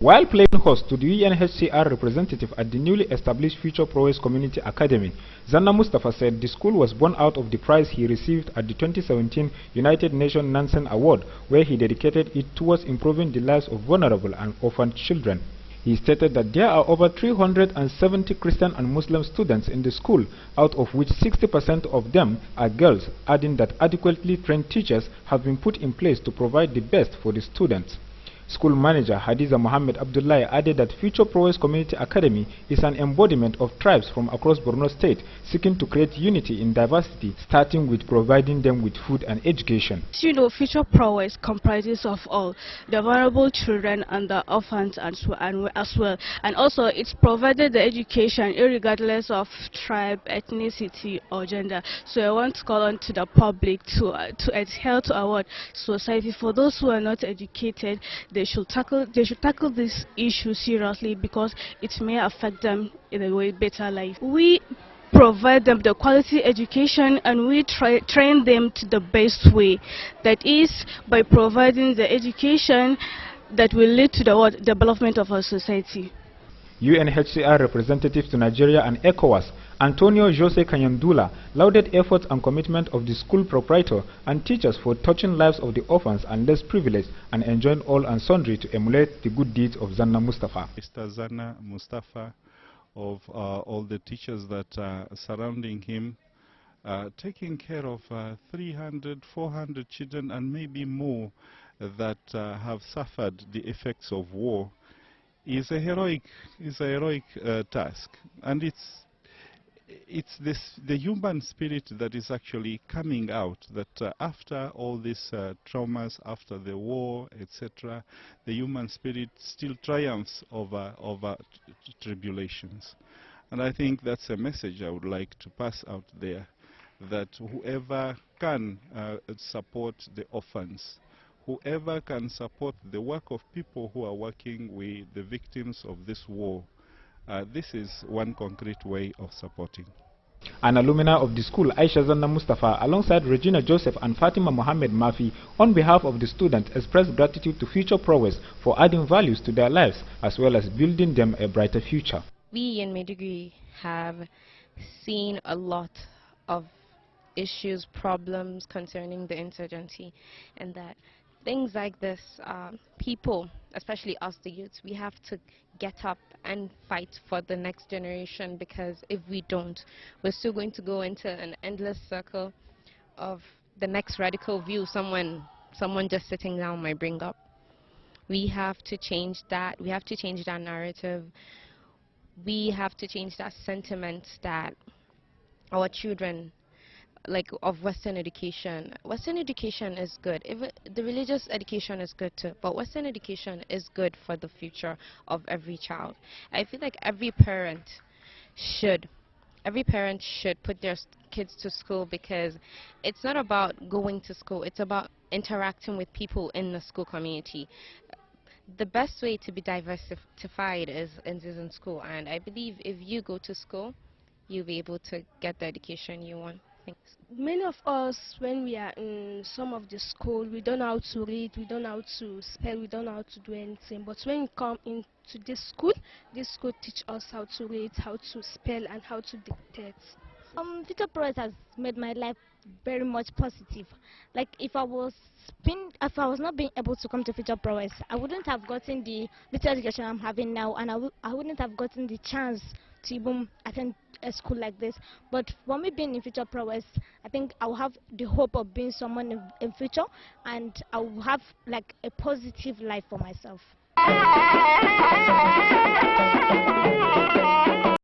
While playing host to the UNHCR representative at the newly established Future Prowess Community Academy, Zanna Mustafa said the school was born out of the prize he received at the 2017 United Nations Nansen Award, where he dedicated it towards improving the lives of vulnerable and orphaned children. He stated that there are over 370 Christian and Muslim students in the school, out of which 60% of them are girls, adding that adequately trained teachers have been put in place to provide the best for the students. School manager Hadiza Mohammed Abdullahi added that Future Prowess Community Academy is an embodiment of tribes from across Borno State seeking to create unity in diversity, starting with providing them with food and education. You know, Future Prowess comprises of all the vulnerable children and the orphans as well. And also it's provided the education irregardless of tribe, ethnicity or gender. So I want to call on to the public to adhere to our society. For those who are not educated, they should tackle this issue seriously, because it may affect them in a way better life. We provide them the quality education and we train them to the best way, that is by providing the education that will lead to the development of our society. UNHCR representative to Nigeria and ECOWAS, Antonio Jose Kanyandula, lauded efforts and commitment of the school proprietor and teachers for touching lives of the orphans and less privileged, and enjoined all and sundry to emulate the good deeds of Zanna Mustafa. Mr. Zanna Mustafa, of all the teachers that are surrounding him, taking care of 300, 400 children and maybe more that have suffered the effects of war, is a heroic task, and it's the human spirit that is actually coming out, that after all these traumas, after the war, etc., the human spirit still triumphs over tribulations. And I think that's a message I would like to pass out there, that whoever can support the orphans, whoever can support the work of people who are working with the victims of this war, this is one concrete way of supporting. An alumna of the school, Aisha Zanna Mustafa, alongside Regina Joseph and Fatima Mohammed Mafi, on behalf of the students, expressed gratitude to Future Prowess for adding values to their lives as well as building them a brighter future. We in Maiduguri have seen a lot of issues, problems concerning the insurgency, and that things like this, people, especially us the youths, we have to get up and fight for the next generation, because if we don't, we're still going to go into an endless circle of the next radical view someone just sitting down might bring up. We have to change that. We have to change that narrative. We have to change that sentiment that our children, like, of Western education. Western education is good. The religious education is good too, but Western education is good for the future of every child. I feel like every parent should put their kids to school, because it's not about going to school, it's about interacting with people in the school community. The best way to be diversified is in school, and I believe if you go to school, you'll be able to get the education you want. Many of us, when we are in some of the school, we don't know how to read, we don't know how to spell, we don't know how to do anything. But when we come into this school teach us how to read, how to spell, and how to dictate. Future Prowess has made my life very much positive. Like, if I was not being able to come to Future Prowess, I wouldn't have gotten the little education I'm having now, and I wouldn't have gotten the chance to even attend a school like this. But for me being in Future Prowess, I think I will have the hope of being someone in future, and I will have like a positive life for myself.